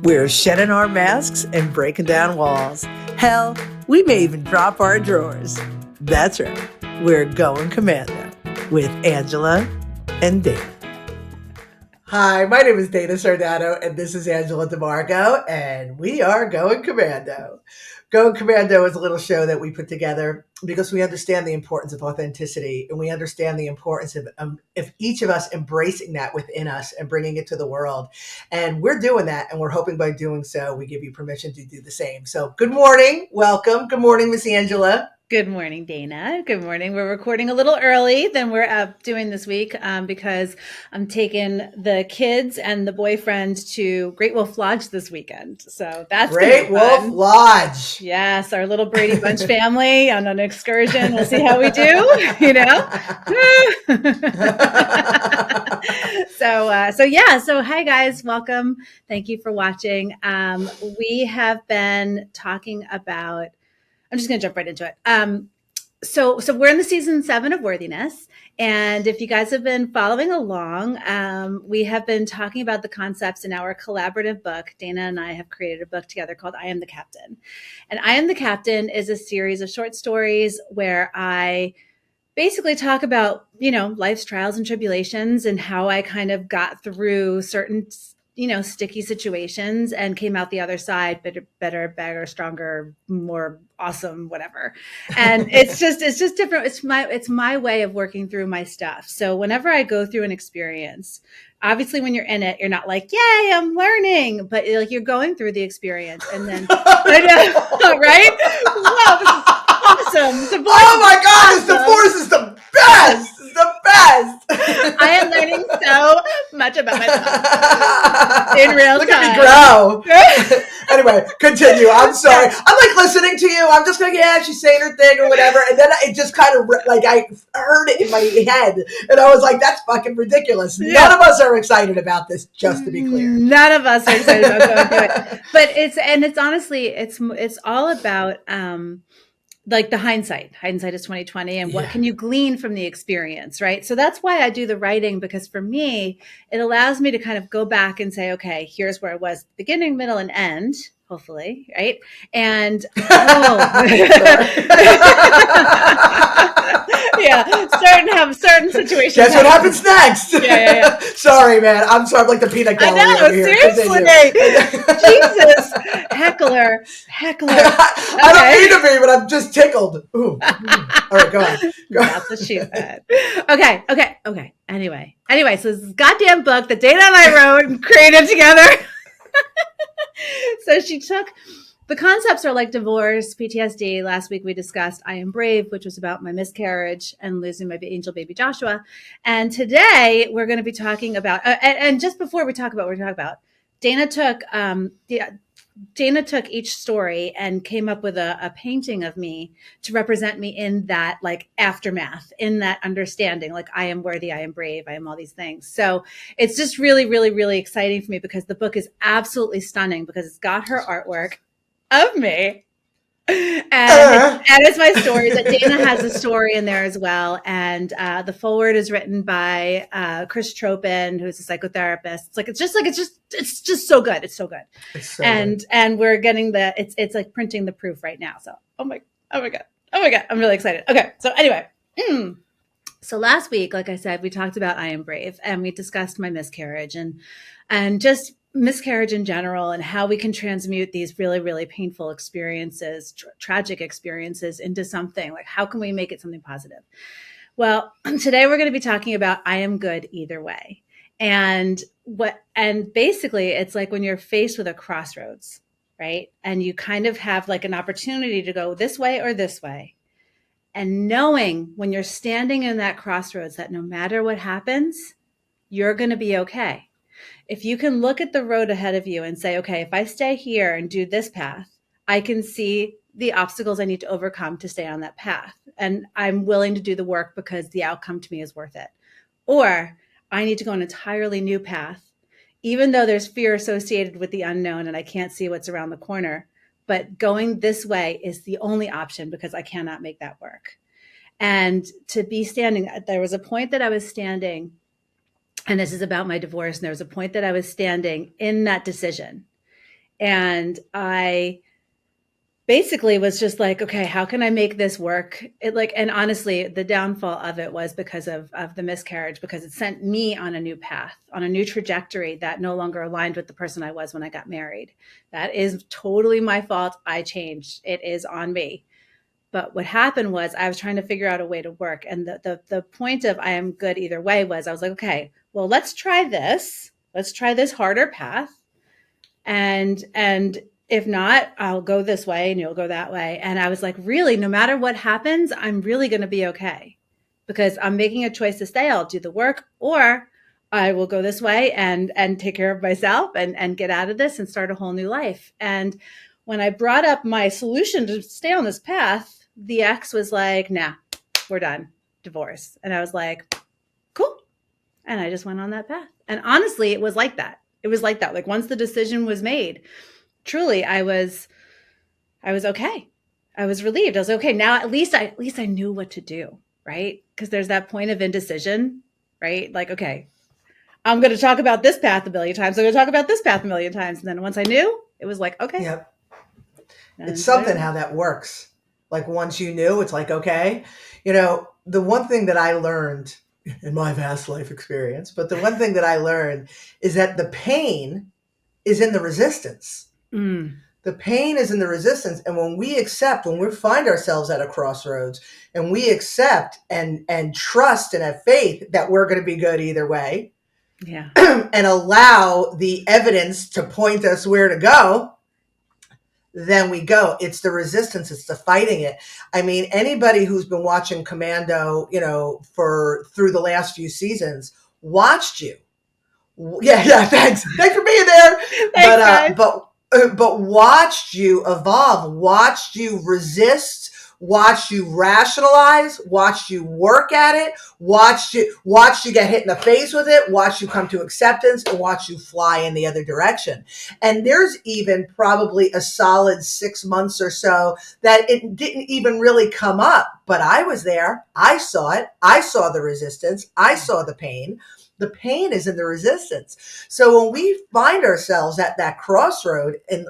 We're shedding our masks and breaking down walls. Hell, we may even drop our drawers. That's right. We're going commando with Angela and Dana. Hi, my name is Dana Sardano, and this is Angela DiMarco, and we are going commando. Going Commando is a little show that we put together because we understand the importance of authenticity, and we understand the importance of each of us embracing that within us and bringing it to the world. And we're doing that, and we're hoping by doing so, we give you permission to do the same. So good morning. Welcome. Good morning, Miss Angela. Good morning, Dana. Good morning. We're recording a little early than we're up doing this week because I'm taking the kids and the boyfriend to Great Wolf Lodge this weekend. So that's Great Wolf Lodge. Yes, our little Brady Bunch family on an excursion. We'll see how we do, you know? So hi guys, welcome. Thank you for watching. We have been talking about, I'm just going to jump right into it. So we're in the season 7 of Worthiness. And if you guys have been following along, we have been talking about the concepts in our collaborative book. Dana and I have created a book together called I Am the Captain. And I Am the Captain is a series of short stories where I basically talk about, life's trials and tribulations and how I kind of got through certain sticky situations and came out the other side better, better, stronger, more awesome, whatever. And it's just different. It's my way of working through my stuff. So whenever I go through an experience, obviously when you're in it, you're not like, yay, I'm learning, but like you're going through the experience and then, right? Wow, this is awesome. Oh my God, awesome. Divorce is the best. The best. I am learning so much about myself in real Look time. Look at me grow. Anyway, continue. I'm sorry. I'm like listening to you. I'm just going, yeah, she's saying her thing or whatever. And then it just kind of like I heard it in my head. And I was like, that's fucking ridiculous. Yeah. None of us are excited about this, just to be clear. None of us are excited about going through it. But it's honestly, it's all about, like the hindsight is 2020 and what can you glean from the experience, right? So that's why I do the writing, because for me, it allows me to kind of go back and say, okay, here's where it was beginning, middle, and end, hopefully, right? And certain situations. Guess what happens next? Yeah. Sorry, man. I'm sorry. I'm like the peanut gallery over here. Seriously. Jesus. Heckler. I don't mean to be, but I'm just tickled. Ooh. All right, go on. That's what she said. Okay. Anyway, so this goddamn book that Dana and I wrote and created together. So she took, the concepts are like divorce, PTSD. Last week we discussed I Am Brave, which was about my miscarriage and losing my angel baby Joshua. And today we're going to be talking about, and just before we talk about what we're talking about, Dana took each story and came up with a painting of me to represent me in that like aftermath, in that understanding, like I am worthy, I am brave, I am all these things. So it's just really, really, really exciting for me because the book is absolutely stunning because it's got her artwork of me. And it's my stories. Dana has a story in there as well. And the foreword is written by Chris Tropin, who's a psychotherapist. It's just so good. It's so good. And we're getting it's like printing the proof right now. So oh my God. I'm really excited. Okay. So anyway, so last week, like I said, we talked about I Am Brave and we discussed my miscarriage and just miscarriage in general and how we can transmute these really, really painful experiences, tragic experiences into something like, how can we make it something positive? Well, today we're going to be talking about I am good either way. And basically it's like when you're faced with a crossroads, right? And you kind of have like an opportunity to go this way or this way. And knowing when you're standing in that crossroads that no matter what happens, you're going to be okay. If you can look at the road ahead of you and say, okay, if I stay here and do this path, I can see the obstacles I need to overcome to stay on that path. And I'm willing to do the work because the outcome to me is worth it. Or I need to go an entirely new path, even though there's fear associated with the unknown and I can't see what's around the corner. But going this way is the only option because I cannot make that work. And to be standing, there was a point that I was standing, and this is about my divorce, and there was a point that I was standing in that decision. And I basically was just like, okay, how can I make this work? And honestly, the downfall of it was because of the miscarriage, because it sent me on a new path, on a new trajectory that no longer aligned with the person I was when I got married. That is totally my fault. I changed. It is on me. But what happened was I was trying to figure out a way to work. And the point of I am good either way was I was like, okay, well, let's try this. Let's try this harder path. And if not, I'll go this way and you'll go that way. And I was like, really, no matter what happens, I'm really going to be okay because I'm making a choice to stay. I'll do the work, or I will go this way and take care of myself and get out of this and start a whole new life. And when I brought up my solution to stay on this path, the ex was like, nah, we're done, divorce. And I was like, cool. And I just went on that path. And honestly, it was like that. It was like that. Like once the decision was made, truly, I was okay. I was relieved. I was okay. Now, at least I knew what to do, right? Because there's that point of indecision, right? Like, okay, I'm going to talk about this path a million times. I'm going to talk about this path a million times. And then once I knew, it was like, okay. Yep. It's something how that works. Like once you knew, it's like, okay. The one thing that I learned in my vast life experience, but the one thing that I learned is that the pain is in the resistance. The pain is in the resistance. And when we find ourselves at a crossroads and we accept and trust and have faith that we're going to be good either way, yeah, and allow the evidence to point us where to go, then we go. It's the resistance. It's the fighting it. I mean, anybody who's been watching Commando, through the last few seasons, watched you. Yeah. Thanks for being there. Thanks, but watched you evolve, watched you resist, watched you rationalize, watched you work at it, watched you get hit in the face with it, watched you come to acceptance, and watched you fly in the other direction. And there's even probably a solid 6 months or so that it didn't even really come up, but I was there. I saw it. I saw the resistance. I saw the pain. The pain is in the resistance. So when we find ourselves at that crossroads, and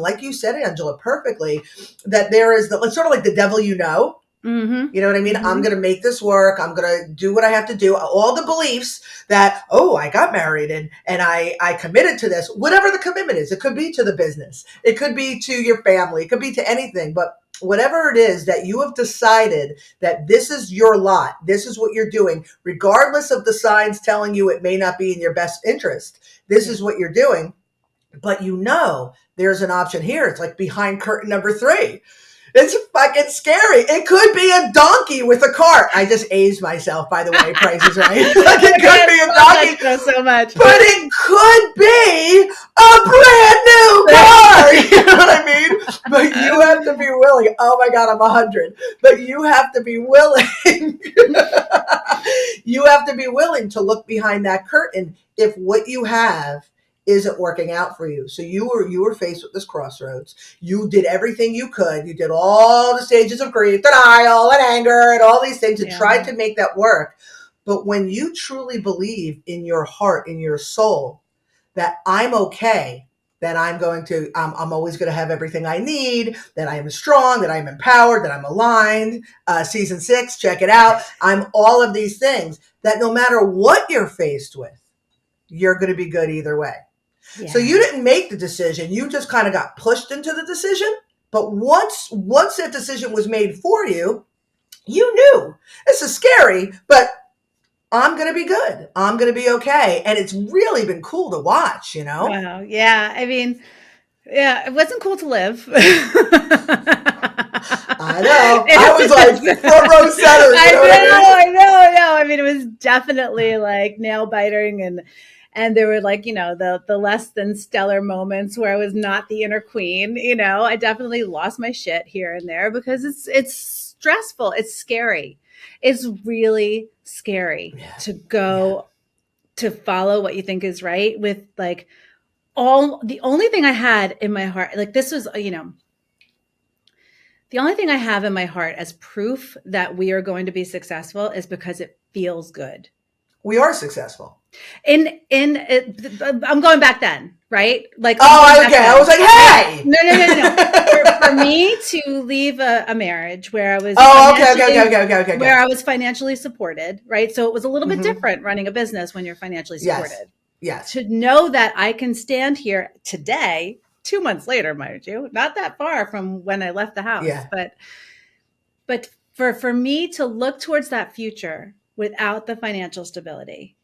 like you said, Angela, perfectly, that there is it's sort of like the devil, Mm-hmm. You know what I mean? Mm-hmm. I'm going to make this work. I'm going to do what I have to do. All the beliefs that, I got married and I committed to this, whatever the commitment is. It could be to the business. It could be to your family. It could be to anything. But whatever it is that you have decided that this is your lot, this is what you're doing, regardless of the signs telling you it may not be in your best interest. This is what you're doing. But there's an option here. It's like behind curtain number 3. It's fucking scary. It could be a donkey with a cart. I just aged myself, by the way. Price is Right. Like it could be a donkey so much, but it could be a brand new car. You know what I mean? But you have to be willing. Oh my God, I'm 100. But you have to be willing. You have to be willing to look behind that curtain if what you have isn't working out for you. So you were faced with this crossroads. You did everything you could. You did all the stages of grief, denial, and anger, and all these things, and tried to make that work. But when you truly believe in your heart, in your soul, that I'm okay, that I'm always going to have everything I need, that I am strong, that I'm empowered, that I'm aligned. Season 6, check it out. I'm all of these things, that no matter what you're faced with, you're going to be good either way. Yeah. So you didn't make the decision. You just kind of got pushed into the decision. But once that decision was made for you, you knew this is scary, but I'm going to be good. I'm going to be okay. And it's really been cool to watch, Wow. Yeah. I mean, yeah, it wasn't cool to live. I know. I was like front row center. I know. I mean, it was definitely like nail biting and there were like, the less than stellar moments where I was not the inner queen. I definitely lost my shit here and there because it's stressful. It's scary. It's really scary to go to follow what you think is right with like the only thing I had in my heart, like this was, the only thing I have in my heart as proof that we are going to be successful is because it feels good. We are successful. I'm going back then. right? Like, Oh, okay. I was like, hey. No. For me to leave a marriage where I was Oh, okay. where I was financially supported, right? So it was a little bit Mm-hmm. different running a business when you're financially supported. Yes. To know that I can stand here today, 2 months later, mind you, not that far from when I left the house, Yeah. but for me to look towards that future without the financial stability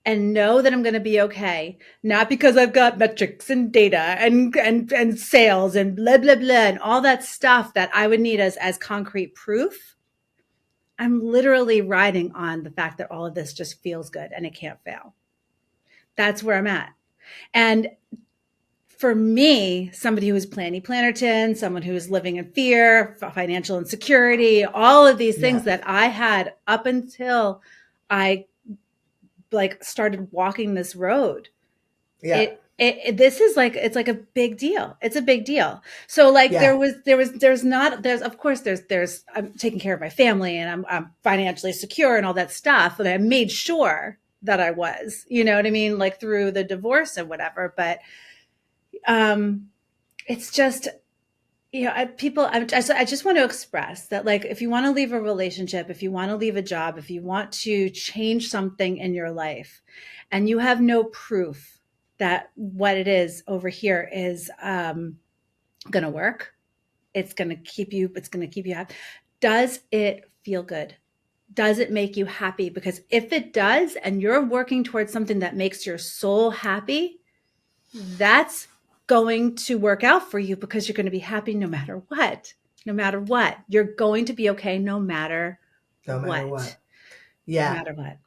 and know that I'm going to be okay, not because I've got metrics and data and sales and blah blah blah and all that stuff that I would need as concrete proof. I'm literally riding on the fact that all of this just feels good and it can't fail. That's where I'm at. And for me, somebody who is Plannerton, someone who is living in fear, financial insecurity, all of these things that I had up until I started walking this road. Yeah. This is like, it's like a big deal. It's a big deal. So like there's of course I'm taking care of my family and I'm financially secure and all that stuff. And I made sure that I was, you know what I mean? Like through the divorce and whatever, but it's just, I just want to express that, like, if you want to leave a relationship, if you want to leave a job, if you want to change something in your life and you have no proof that what it is over here is going to work, it's going to keep you happy. Does it feel good? Does it make you happy? Because if it does, and you're working towards something that makes your soul happy, that's going to work out for you because you're going to be happy no matter what. No matter what. You're going to be okay no matter what. Yeah. No matter what.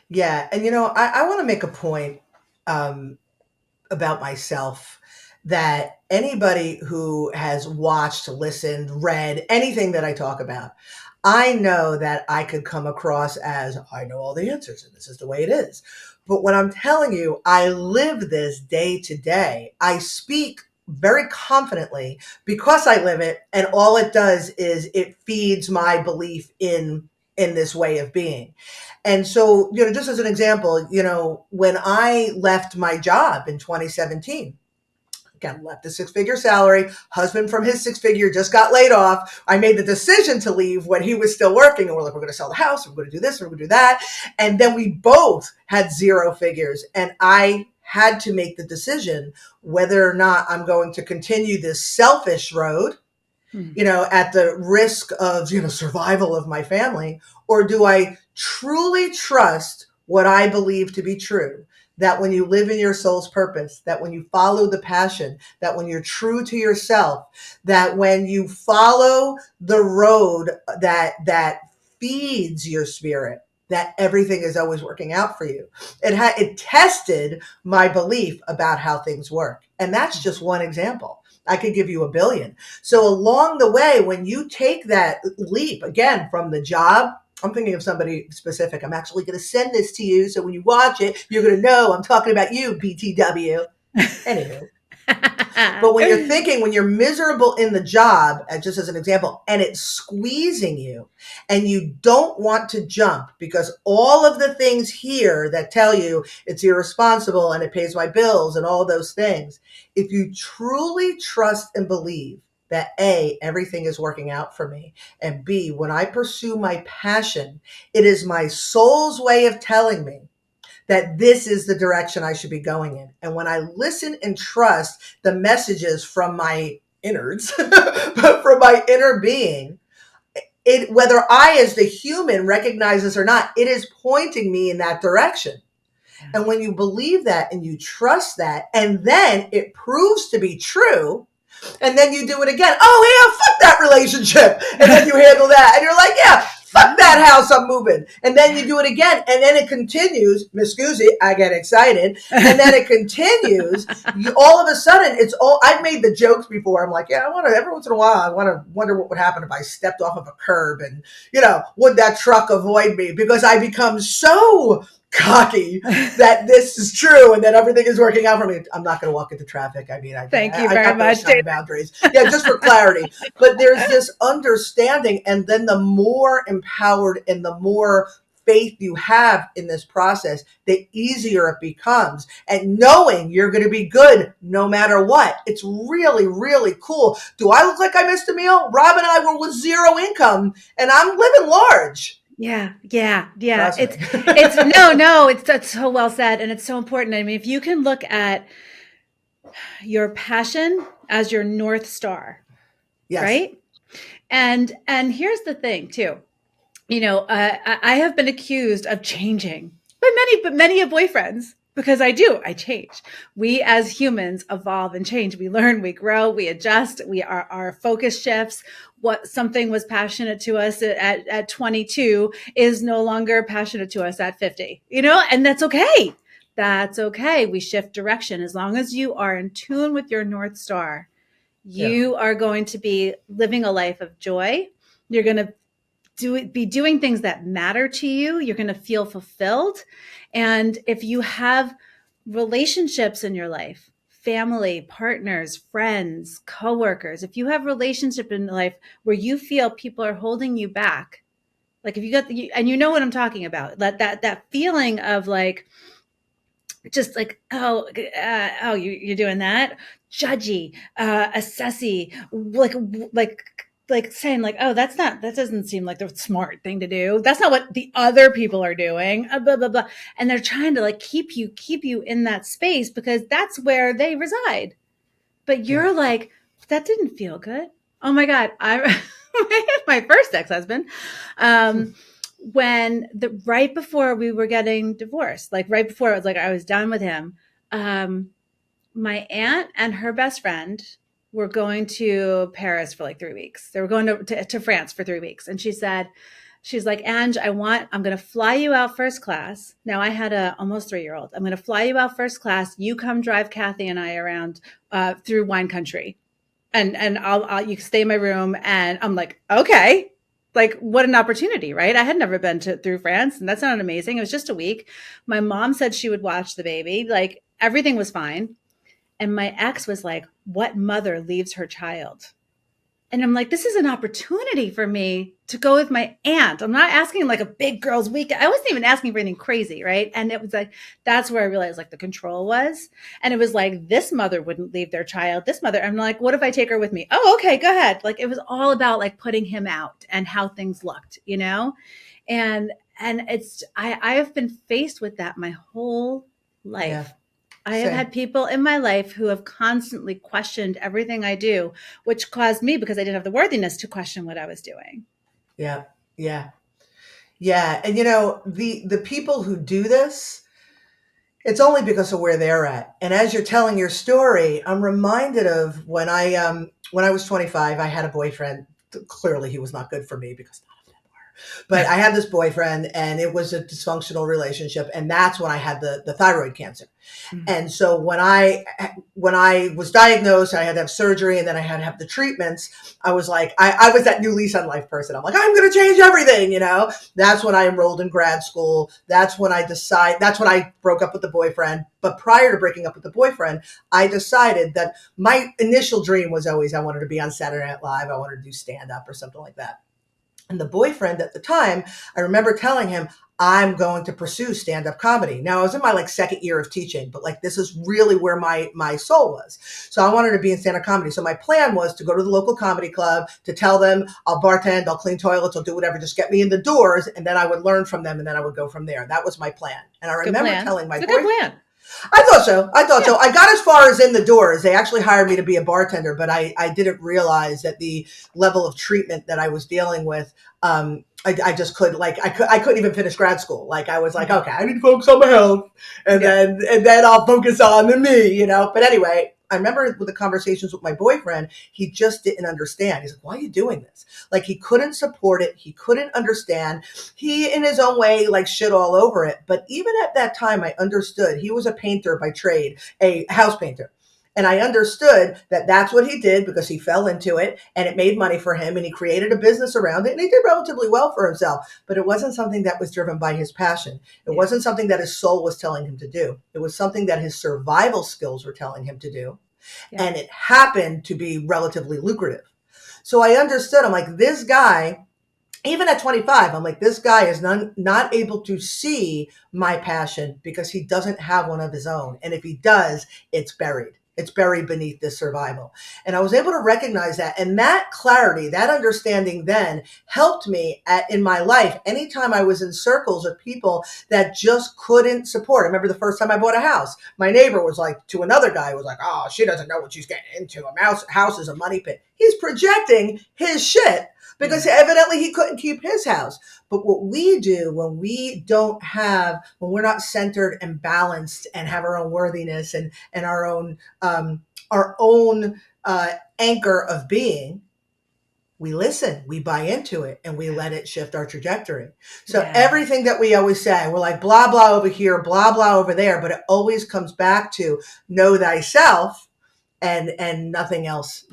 Yeah. And, I want to make a point about myself that anybody who has watched, listened, read anything that I talk about, I know that I could come across as I know all the answers and this is the way it is. But when I'm telling you, I live this day to day. I speak very confidently because I live it. And all it does is it feeds my belief in this way of being. And so, just as an example, when I left my job in 2017, again, left a 6-figure salary, husband from his 6-figure just got laid off. I made the decision to leave when he was still working. And we're like, we're going to sell the house. We're going to do this. We're going to do that. And then we both had 0 figures. And I had to make the decision whether or not I'm going to continue this selfish road, at the risk of, survival of my family, or do I truly trust what I believe to be true? That when you live in your soul's purpose, that when you follow the passion, that when you're true to yourself, that when you follow the road that feeds your spirit, that everything is always working out for you. It tested my belief about how things work. And that's just one example. I could give you a billion. So along the way, when you take that leap, again, from the job, I'm thinking of somebody specific. I'm actually going to send this to you. So when you watch it, you're going to know I'm talking about you, BTW. Anywho. But when you're miserable in the job, just as an example, and it's squeezing you and you don't want to jump because all of the things here that tell you it's irresponsible and it pays my bills and all those things, if you truly trust and believe that A, everything is working out for me, and B, when I pursue my passion, it is my soul's way of telling me that this is the direction I should be going in. And when I listen and trust the messages from my innards, but from my inner being, whether I as the human recognize this or not, it is pointing me in that direction. And when you believe that and you trust that, and then it proves to be true, and then you do it again. Oh, yeah, fuck that relationship. And then you handle that. And you're like, yeah, fuck that house, I'm moving. And then you do it again. And then it continues. Miss Guzzi, I get excited. And then it continues. All of a sudden, I've made the jokes before. I'm like, yeah, every once in a while, I want to wonder what would happen if I stepped off of a curb and, would that truck avoid me? Because I become so cocky that this is true and that everything is working out for me. I'm not going to walk into traffic. I mean, thank you very much. Kind of boundaries. Yeah, just for clarity. But there's this understanding, and then the more empowered and the more faith you have in this process, the easier it becomes. And knowing you're going to be good no matter what. It's really, really cool. Do I look like I missed a meal? Rob and I were with zero income and I'm living large. Yeah. Trust me. It's no, it's that's so well said. And it's so important. I mean, if you can look at your passion as your North Star, Yes. right? And here's the thing too. I have been accused of changing by many of boyfriends because I change. We as humans evolve and change. We learn, we grow, we adjust. Our focus shifts. What something was passionate to us at 22 is no longer passionate to us at 50, and that's okay. That's okay. We shift direction. As long as you are in tune with your North Star, you are going to be living a life of joy. You're going to be doing things that matter to you. You're going to feel fulfilled. And if you have relationships in your life, family, partners, friends, coworkers, if you have relationship in life where you feel people are holding you back, like if you got, and you know what I'm talking about, that feeling of like, just like, you're doing that, judgy, assessy, like saying like, oh, that doesn't seem like the smart thing to do. That's not what the other people are doing, blah, blah, blah. And they're trying to like keep you in that space because that's where they reside. But you're like, that didn't feel good. Oh my God. My first ex-husband, right before we were getting divorced, like right before it was like I was done with him, my aunt and her best friend were going to Paris for like 3 weeks. They were going to France for 3 weeks. And she's like, Ange, I'm going to fly you out first class. Now I had a almost 3-year-old. I'm going to fly you out first class. You come drive Kathy and I around through wine country, and you can stay in my room. And I'm like, okay. Like, what an opportunity, right? I had never been through France, and that sounded amazing. It was just a week. My mom said she would watch the baby. Like, everything was fine. And my ex was like, what mother leaves her child? And I'm like, this is an opportunity for me to go with my aunt. I'm not asking like a big girls' weekend. I wasn't even asking for anything crazy, right? And it was like, that's where I realized like the control was. And it was like, this mother wouldn't leave their child. This mother, I'm like, what if I take her with me? Oh, okay, go ahead. Like, it was all about like putting him out and how things looked, And I have been faced with that my whole life. Yeah. I have had people in my life who have constantly questioned everything I do, which caused me, because I didn't have the worthiness, to question what I was doing. Yeah. And the people who do this, it's only because of where they're at. And as you're telling your story, I'm reminded of when I was 25, I had a boyfriend. Clearly he was not good for me because but I had this boyfriend and it was a dysfunctional relationship. And that's when I had the thyroid cancer. Mm-hmm. And so when I was diagnosed, I had to have surgery and then I had to have the treatments. I was like, I was that new lease on life person. I'm like, I'm going to change everything. That's when I enrolled in grad school. That's when I broke up with the boyfriend. But prior to breaking up with the boyfriend, I decided that my initial dream was always, I wanted to be on Saturday Night Live. I wanted to do stand up or something like that. And the boyfriend at the time, I remember telling him, I'm going to pursue stand-up comedy. Now, I was in my second year of teaching, but this is really where my soul was. So I wanted to be in stand-up comedy. So my plan was to go to the local comedy club, to tell them I'll bartend, I'll clean toilets, I'll do whatever, just get me in the doors. And then I would learn from them and then I would go from there. That was my plan. And I remember telling my boyfriend. Good plan. I thought so. I got as far as in the doors. They actually hired me to be a bartender, but I didn't realize that the level of treatment that I was dealing with, I just couldn't, I couldn't even finish grad school. I was like, okay, I need to focus on my health and then I'll focus on me, But anyway, I remember with the conversations with my boyfriend, he just didn't understand. He's like, why are you doing this? He couldn't support it. He couldn't understand. He, in his own way, shit all over it. But even at that time, I understood. He was a painter by trade, a house painter. And I understood that that's what he did because he fell into it and it made money for him and he created a business around it and he did relatively well for himself. But it wasn't something that was driven by his passion. It wasn't something that his soul was telling him to do. It was something that his survival skills were telling him to do. Yeah. And it happened to be relatively lucrative. So I understood. I'm like, this guy even at 25, I'm like, this guy is not able to see my passion because he doesn't have one of his own. And if he does, it's buried. It's buried beneath this survival. And I was able to recognize that. And that clarity, that understanding then helped me in my life. Anytime I was in circles of people that just couldn't support. I remember the first time I bought a house, my neighbor was like, to another guy, was like, oh, she doesn't know what she's getting into. A house is a money pit. He's projecting his shit because evidently he couldn't keep his house. But what we do when we're not centered and balanced and have our own worthiness and our own anchor of being, we listen, we buy into it, and we let it shift our trajectory. So everything that we always say, we're like blah, blah over here, blah, blah over there, but it always comes back to know thyself, and nothing else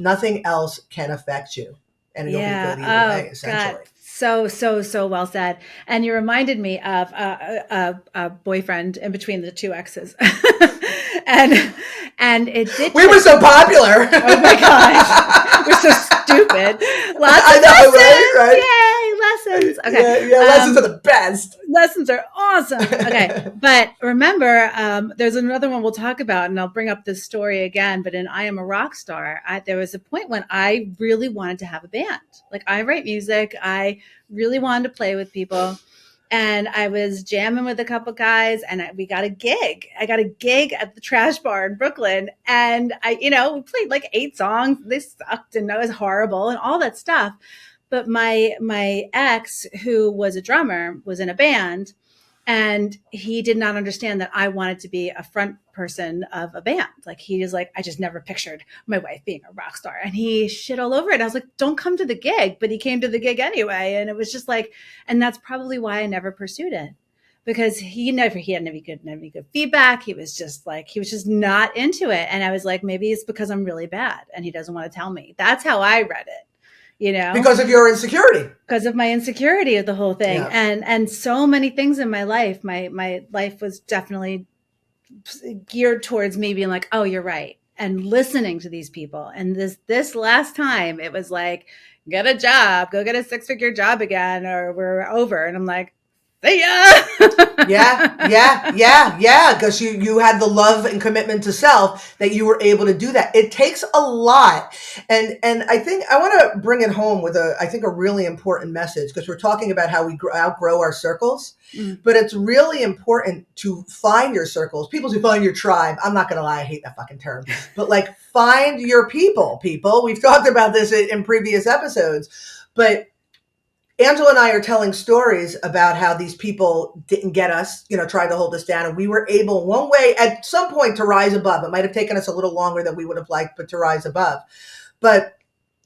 can affect you. And it'll be good either way, essentially. God. So well said. And you reminded me of a boyfriend in between the two exes. and it did. We were so popular. Oh my gosh. We're so stupid. Lots of lessons. Right? Yay, lessons. Okay. Yeah, lessons are the best. Lessons are awesome. Okay. But remember, there's another one we'll talk about, and I'll bring up this story again, but in I Am a Rock Star, there was a point when I really wanted to have a band. Like, I write music. I really wanted to play with people. And I was jamming with a couple guys, and we got a gig. I got a gig at the Trash Bar in Brooklyn. And we played like 8 songs. They sucked and it was horrible and all that stuff. But my ex, who was a drummer, was in a band, and he did not understand that I wanted to be a front person of a band. Like, he was like, I just never pictured my wife being a rock star. And he shit all over it. I was like, don't come to the gig. But he came to the gig anyway. And it was just like, and that's probably why I never pursued it. Because he had any good feedback. He was just not into it. And I was like, maybe it's because I'm really bad and he doesn't want to tell me. That's how I read it. Because of your insecurity, because of my insecurity of the whole thing. And so many things in my life, my life was definitely geared towards me being like, oh, you're right. And listening to these people. And this last time it was like, get a job, go get a 6-figure job again, or we're over. And I'm like, see ya. Yeah. Because you had the love and commitment to self that you were able to do that. It takes a lot. And I think I want to bring it home with a really important message, because we're talking about how we outgrow our circles, but it's really important to find your circles. People who find your tribe. I'm not going to lie. I hate that fucking term, but like, find your people. We've talked about this in previous episodes, but Angela and I are telling stories about how these people didn't get us, tried to hold us down. And we were able, one way, at some point, to rise above. It might have taken us a little longer than we would have liked, but to rise above. But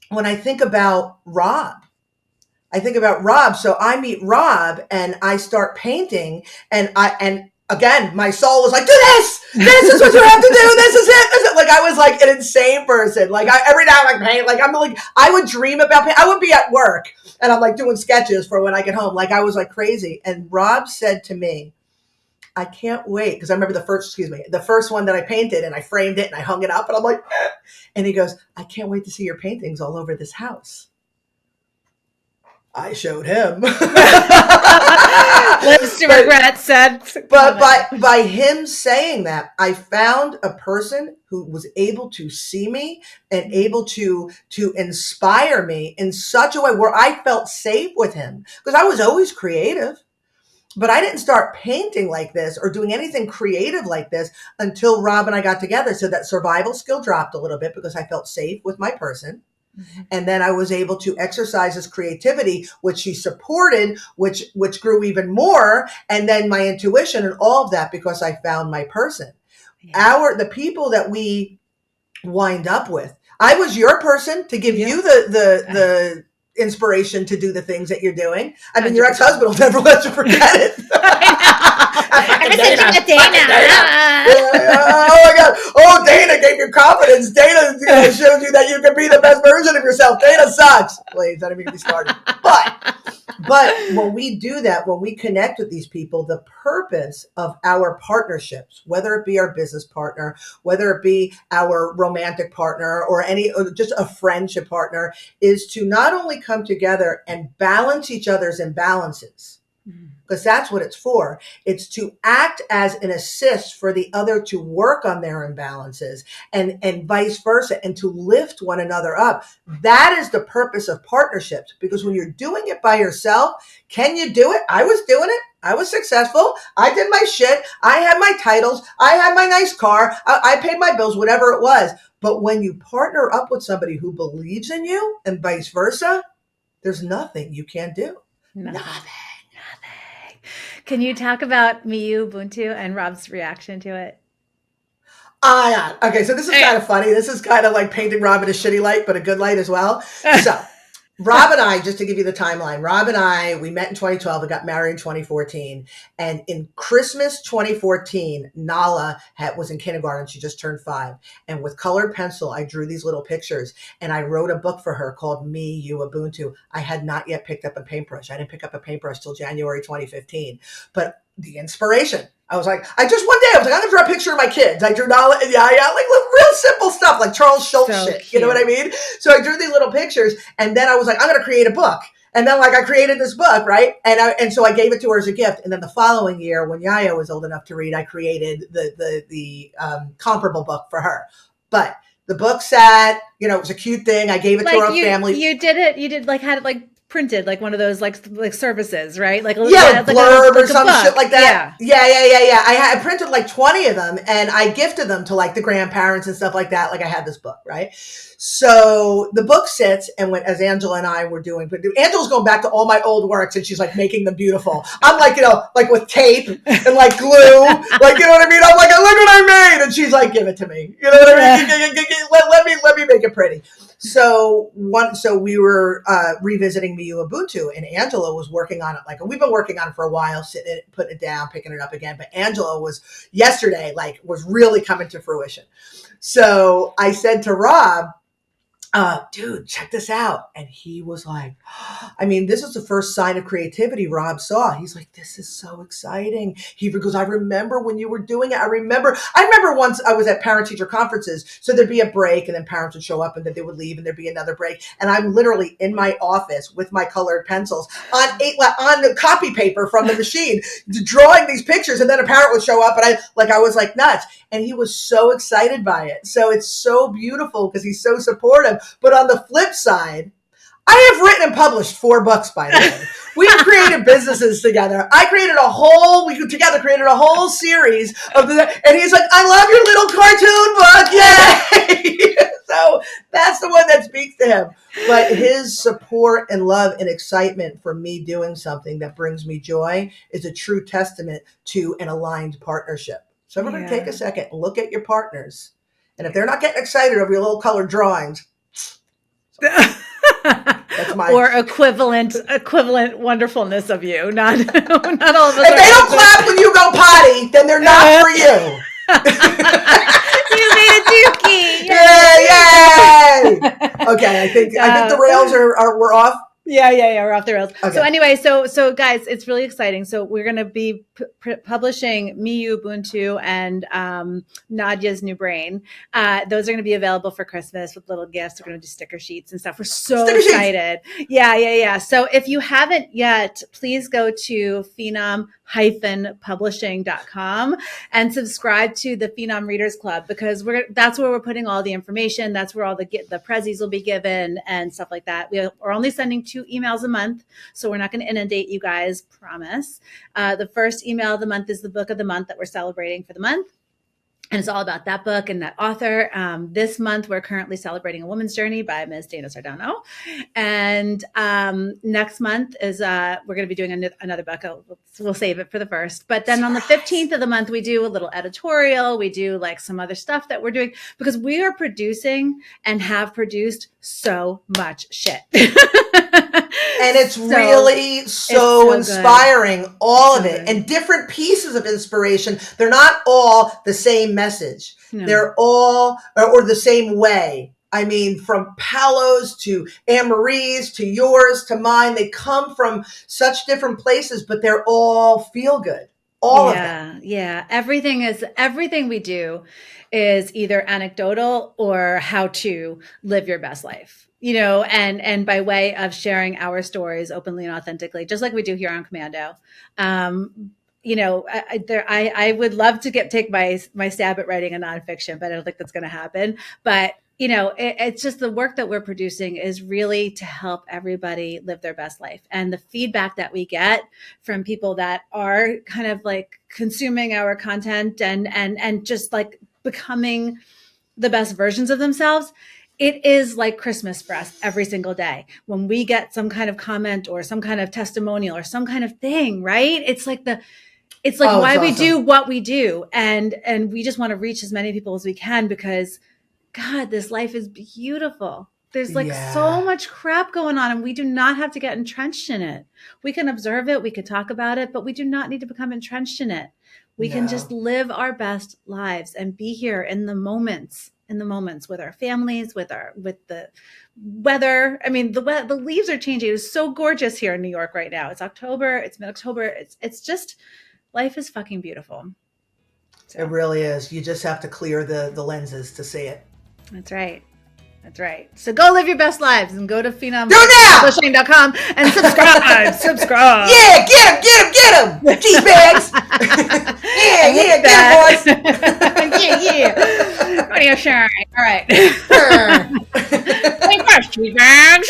when I think about Rob, so I meet Rob and I start painting, and again, my soul was like, do this. This is what you have to do. This is it. Like, I was like an insane person. Like, every time I paint, like, I would dream about paint. I would be at work and I'm like doing sketches for when I get home. Like, I was like crazy. And Rob said to me, I can't wait. Because I remember the first one that I painted, and I framed it and I hung it up, and I'm like, eh. And he goes, I can't wait to see your paintings all over this house. I showed him. Lives to regret, said. But by him saying that, I found a person who was able to see me and able to inspire me in such a way where I felt safe with him. Because I was always creative, but I didn't start painting like this or doing anything creative like this until Rob and I got together. So that survival skill dropped a little bit because I felt safe with my person. And then I was able to exercise this creativity, which she supported, which grew even more. And then my intuition and all of that, because I found my person. The people that we wind up with, I was your person to give you the inspiration to do the things that you're doing. I mean, your ex-husband will never let you forget it. Ever since you met Dana. Oh my God. Oh, Dana gave you confidence. Dana showed you that you can be the best version of yourself. Dana sucks. Please, don't even get me started. But when we do that, when we connect with these people, the purpose of our partnerships, whether it be our business partner, whether it be our romantic partner or just a friendship partner, is to not only come together and balance each other's imbalances, because that's what it's for. It's to act as an assist for the other to work on their imbalances and vice versa, and to lift one another up. That is the purpose of partnerships, because when you're doing it by yourself, can you do it? I was doing it. I was successful. I did my shit. I had my titles. I had my nice car. I paid my bills, whatever it was. But when you partner up with somebody who believes in you and vice versa, there's nothing you can't do. Nothing. Can you talk about Miyu Ubuntu and Rob's reaction to it? Okay, so this is kind of funny. This is kind of like painting Rob in a shitty light, but a good light as well. So Rob and I, just to give you the timeline, Rob and I, we met in 2012. We got married in 2014. And in Christmas 2014, Nala was in kindergarten. She just turned 5. And with colored pencil, I drew these little pictures. And I wrote a book for her called Me, You, Ubuntu. I had not yet picked up a paintbrush. I didn't pick up a paintbrush till January 2015. But the inspiration, I was like, I'm going to draw a picture of my kids. I drew Nala and Yaya, like real simple stuff, like Charles Schultz shit. Cute. You know what I mean? So I drew these little pictures, and then I was like, I'm going to create a book. And then I created this book, right? And so I gave it to her as a gift. And then the following year, when Yaya was old enough to read, I created the comparable book for her. But the book sat, it was a cute thing. I gave it to our family. You did it. You had it printed, like one of those like services, right? Like blurb or some shit like that. Yeah. I printed like 20 of them, and I gifted them to like the grandparents and stuff like that. Like I had this book, right? So the book sits, and as Angela and I were doing, but Angela's going back to all my old works, and she's like making them beautiful. I'm like, like with tape and like glue, like, you know what I mean? I'm like, look what I made, and she's like, give it to me. You know what I mean? Let me make it pretty. So we were revisiting Miyu Ubuntu, and Angela was working on it. We've been working on it for a while, sitting it, putting it down, picking it up again. But Angela was really coming to fruition. So I said to Rob, dude, check this out. And he was like, this is the first sign of creativity Rob saw. He's like, this is so exciting. He goes, I remember when you were doing it. I remember once I was at parent-teacher conferences. So there'd be a break, and then parents would show up, and then they would leave, and there'd be another break. And I'm literally in my office with my colored pencils on the copy paper from the machine, drawing these pictures. And then a parent would show up, and I was like nuts. And he was so excited by it. So it's so beautiful because he's so supportive. But on the flip side, I have written and published 4 books, by the way. We've created businesses together. We together created a whole series and he's like, I love your little cartoon book. Yay! So that's the one that speaks to him. But his support and love and excitement for me doing something that brings me joy is a true testament to an aligned partnership. So we're going to take a second and look at your partners. And if they're not getting excited over your little colored drawings, that's my equivalent wonderfulness of you. Not all of us. If they don't clap when you go potty, then they're not for you. You made a dookie. Yay! Okay, I think the rails we're off. Yeah, we're off the rails. Okay. So anyway, so guys, it's really exciting. So we're going to be publishing Miyu Ubuntu and Nadia's New Brain. Those are going to be available for Christmas with little gifts. We're going to do sticker sheets and stuff. We're so excited. Yeah. So if you haven't yet, please go to Phenom-Publishing.com and subscribe to the Phenom Readers Club, because that's where we're putting all the information. That's where all the prezzies will be given and stuff like that. We're only sending 2 emails a month, so we're not going to inundate you guys, promise. The first email of the month is the book of the month that we're celebrating for the month. And it's all about that book and that author. This month, we're currently celebrating A Woman's Journey by Ms. Dana Sardano. And next month is we're going to be doing another book. We'll save it for the first. But then on the 15th of the month, we do a little editorial. We do some other stuff that we're doing, because we are producing and have produced so much shit. And it's really so inspiring, good. All of it. And different pieces of inspiration. They're not all the same message. No. They're all, or the same way. I mean, from Paolo's to Anne-Marie's to yours to mine, they come from such different places, but they're all feel good. All of them. Yeah. Everything we do is either anecdotal or how to live your best life, and by way of sharing our stories openly and authentically, just like we do here on Commando. I would love to take my stab at writing a nonfiction, but I don't think that's going to happen. But it's just the work that we're producing is really to help everybody live their best life. And the feedback that we get from people that are kind of like consuming our content and just like becoming the best versions of themselves, it is like Christmas for us every single day. When we get some kind of comment or some kind of testimonial or some kind of thing, right? It's like why we do what we do. And we just want to reach as many people as we can because God, this life is beautiful. There's so much crap going on and we do not have to get entrenched in it. We can observe it. We can talk about it, but we do not need to become entrenched in it. We can just live our best lives and be here in the moments with our families, with the weather. I mean, the leaves are changing. It's so gorgeous here in New York right now. It's October. It's mid-October. It's just, life is fucking beautiful. So. It really is. You just have to clear the lenses to see it. That's right. So go live your best lives and go to PhenomPublishing.com and subscribe. Yeah, get him. G-bags. yeah, get him, boys. yeah. What are you sharing? All right. Thanks, G-bags.